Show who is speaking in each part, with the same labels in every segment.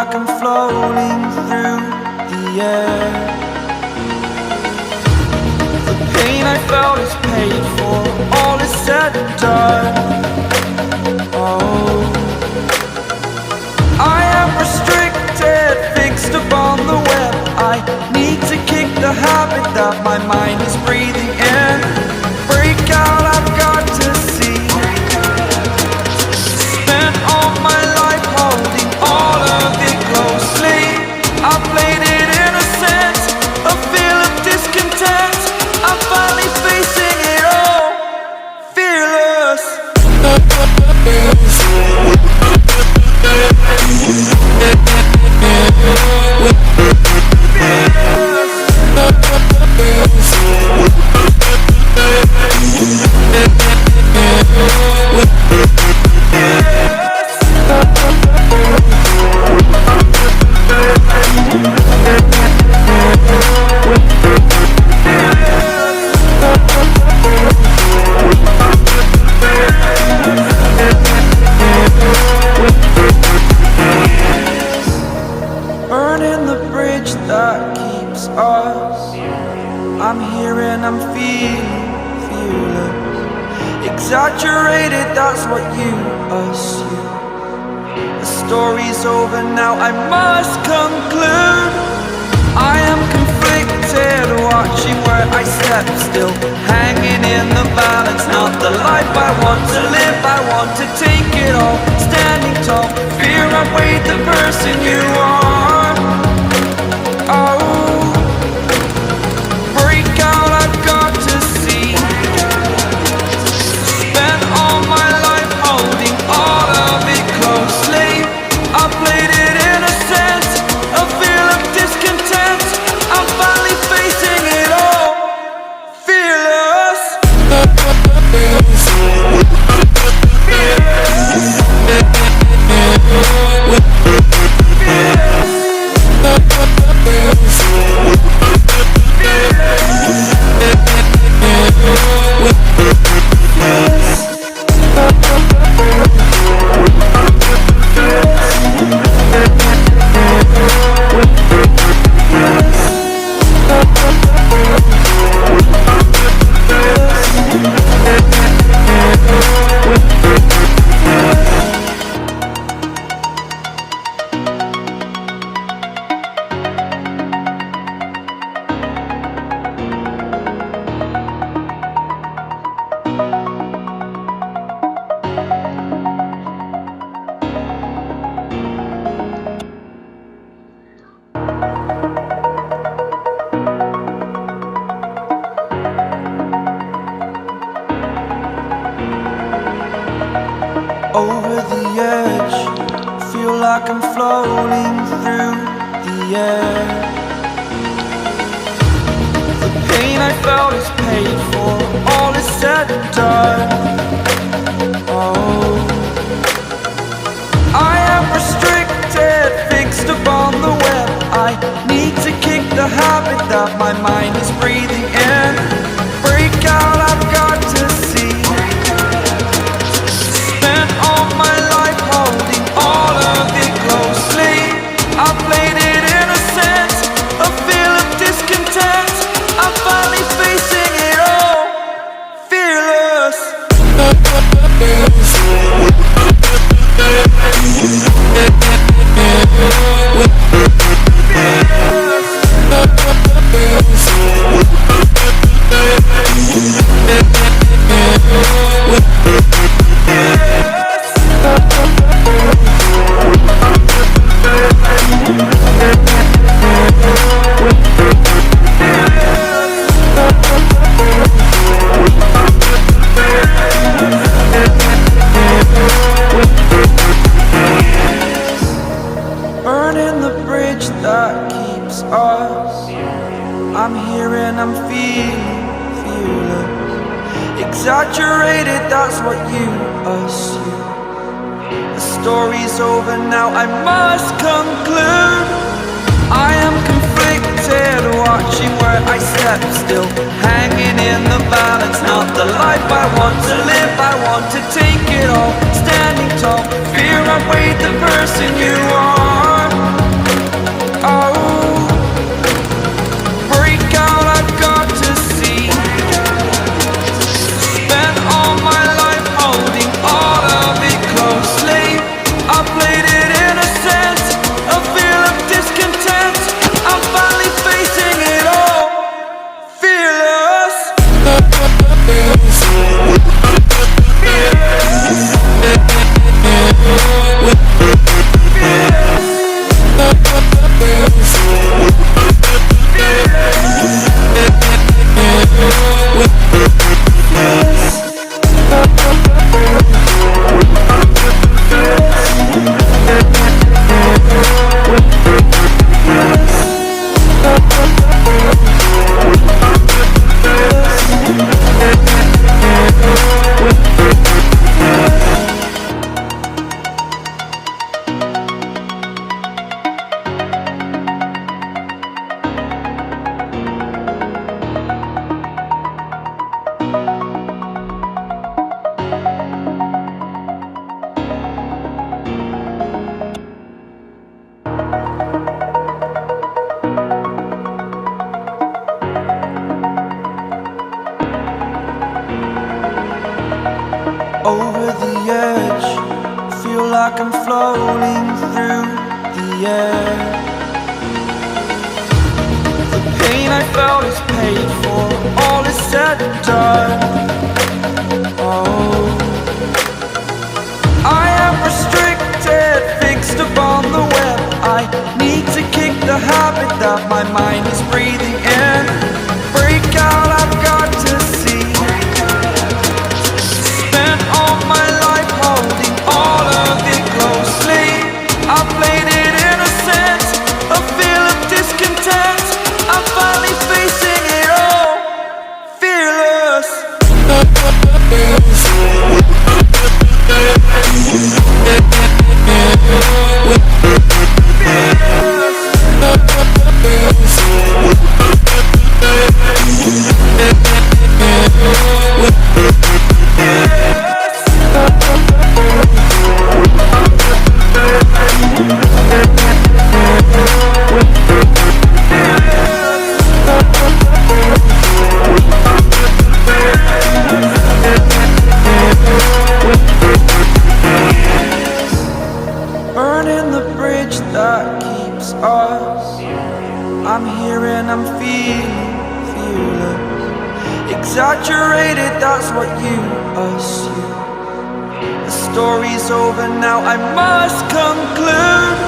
Speaker 1: like I'm floating through the air. The pain I felt is paid for, all is said and done. Oh, I am restricted, fixed upon the web. I need to kick the habit that my mind is breathing in. Break out, I've got to see. Spent all my life holding all of it closely. I played it innocent, a feel of discontent. I'm finally facing it all, fearless. Burning the bridge that keeps us. I'm here and I'm feeling fearless. Exaggerated, that's what you assume. The story's over now, I must conclude. I am conflicted, watching where I step still, hanging in the balance. Not the life I want to live, I want to take it all. Standing tall, fear outweighed the person you are. Oh, break out, I've got to see. Spent all my life holding all of it closely. I played it innocent, a feel of discontent. I'm finally facing it all, fearless. Over the edge, feel like I'm floating through the air. The pain I felt is paid for, all is said and done. Oh, I am restricted, fixed upon the web. I need to kick the habit that my mind is breathing in. Break out, I've got to see. Spent all my life holding all of it closely. I played it innocent, a feel of discontent. I'm finally facing it all, fearless. Burning the bridge that keeps us. I'm here and I'm feeling fearless. Exaggerated, that's what you assume. The story's over now, I must conclude. I am conflicted, watching where I step still, hanging in the balance. Not the life I want to live, I want to take it all. Standing tall, fear outweighed the person you are. like I'm floating through the air. The pain I felt is paid for, all is said and done. Oh, I am restricted, fixed upon the web. I need to kick the habit that my mind is breathing in. Break out, I've got to see. Spent all my life holding all of it closely. I played it innocent, a feel of discontent. I'm finally facing it all, fearless. Burning the bridge that keeps us. I'm here and I'm feeling fearless. Exaggerated, that's what you assume. The story's over now, I must conclude.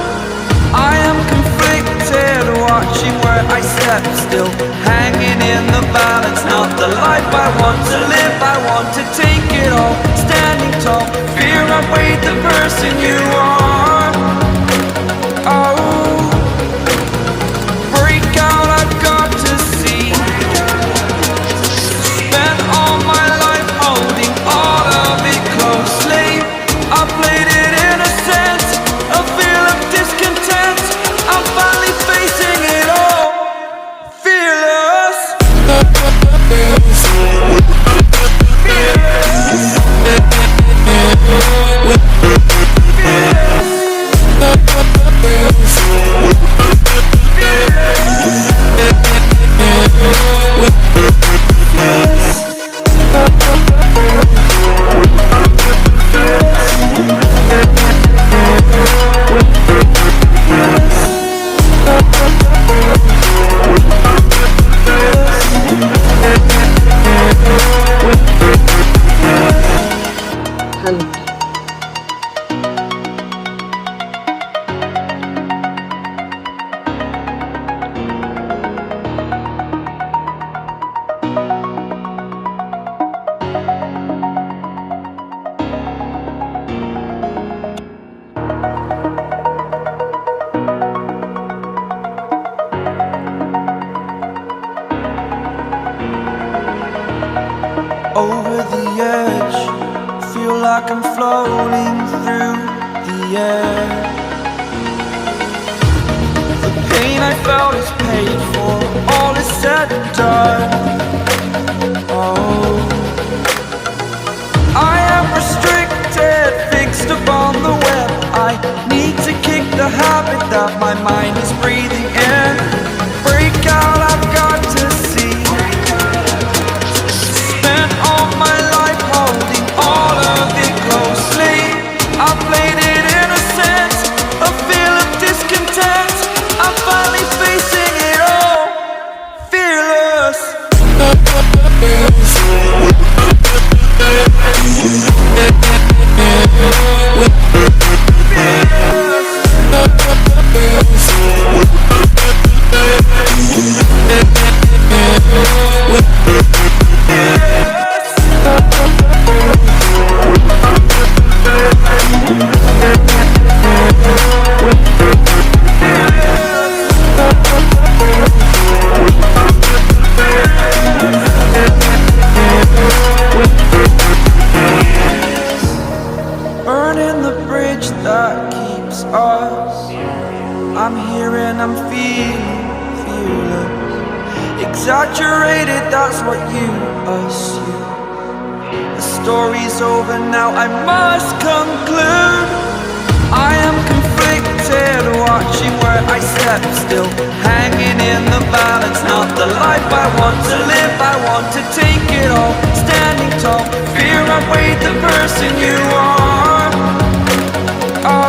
Speaker 1: I am conflicted, watching where I step still, hanging in the balance. Not the life I want to live, I want to take it all. Standing tall, fear outweighed the person you are. Oh, break out, I've got to see. Spent all my life holding all of it closely. I played it innocent, a feel of discontent. I'm finally facing it all, fearless. Over the edge, feel like I'm floating through the air. The pain I felt is paid for, all is said and done. Oh, I am restricted, fixed upon the web. I need to kick the habit that my mind is breathing in. Break out, I've got to see. Spent all my life holding all of it closely. I played it innocent, a feel of discontent. I'm finally facing it all, fearless. Burning the bridge that keeps us. I'm here and I'm feeling fearless. Exaggerated, that's what you assume. The story's over now, I must conclude. I am conflicted, watching where I step still, hanging in the balance. Not the life I want to live, I want to take it all. Standing tall, fear outweighed the person you are. Oh,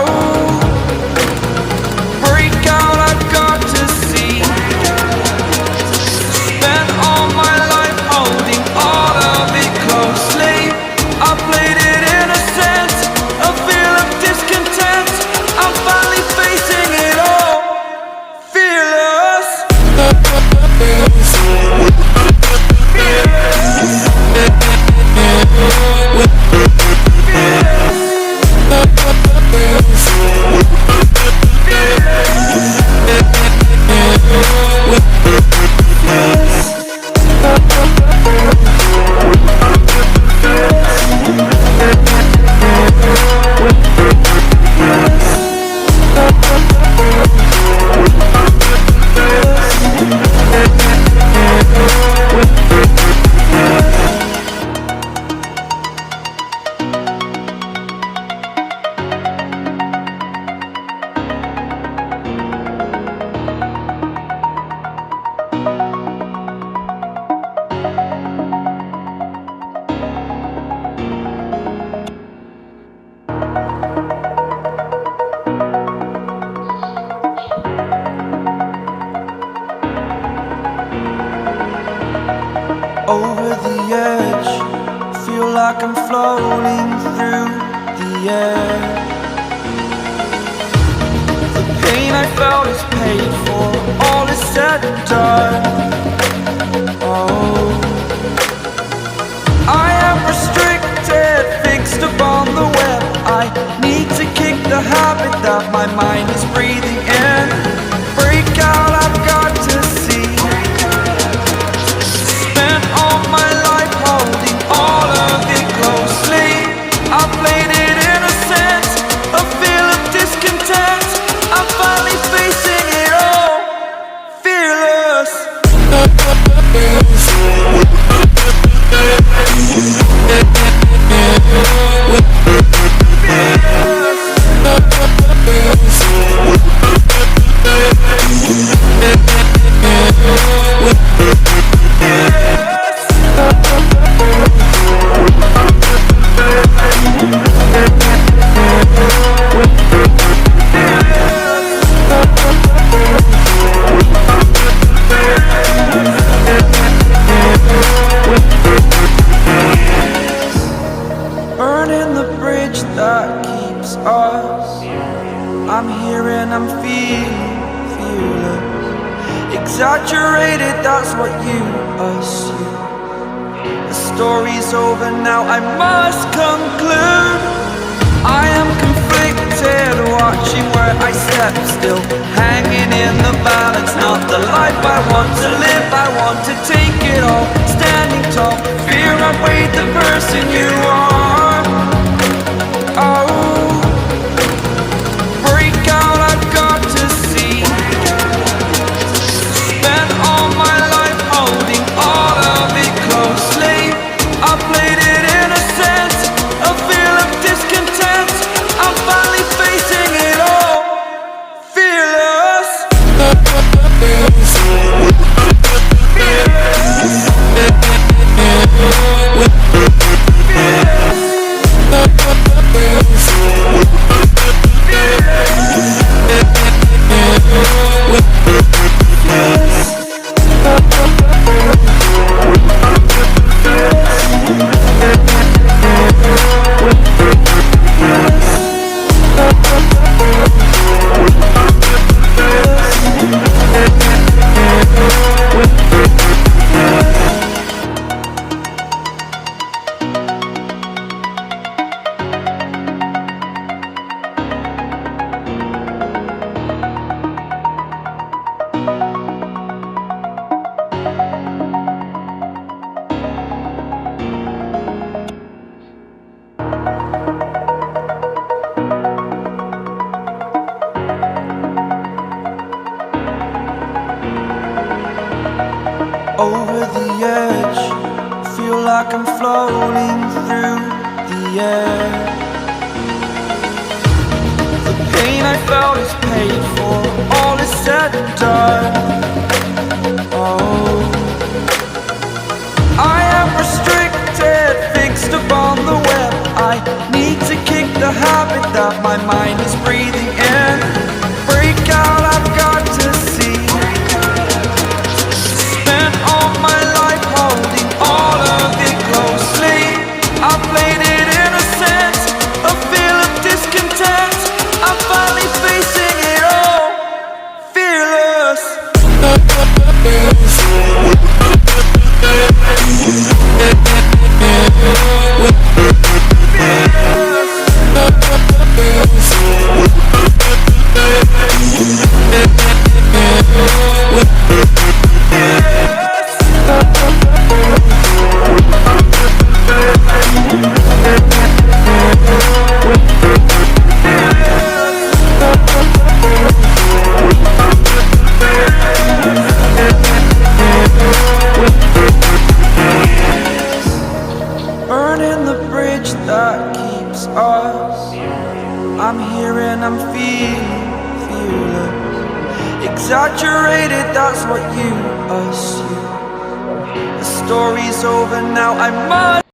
Speaker 1: Over the edge, feel like I'm floating through the air. The pain I felt is paid for, all is said and done. Oh, I am restricted, fixed upon the web. I need to kick the habit that my mind is breathing in. Break out, I've got to see. My life holding all of it closely. I played it innocent, a feel of discontent. I'm finally facing it all, fearless. Burning the bridge that keeps us. I'm here and I'm feeling fearless. Exaggerated, that's what you assume. The story's over now, I must conclude. I am conflicted, watching where I step still, hanging in the balance. Not the life I want to live, I want to take it all. Standing tall, fear I've weighed the person you are. Oh, break out, I've got to see. Spent all my life holding all of it closely. I played it innocent, a feel of discontent. I'm finally facing it all, fearless. Over the edge, feel like I'm floating through the air. The pain I felt is paid for, all is said and done. Oh, I am restricted, fixed upon the web. I need to kick the habit that my mind is breathing in. Break out, I've got to see. All my life holding all of it closely. I played it innocent, a feel of discontent. I'm finally facing it all, fearless. keeps us. I'm here and I'm feeling fearless. Exaggerated, that's what you assume. The story's over now, I must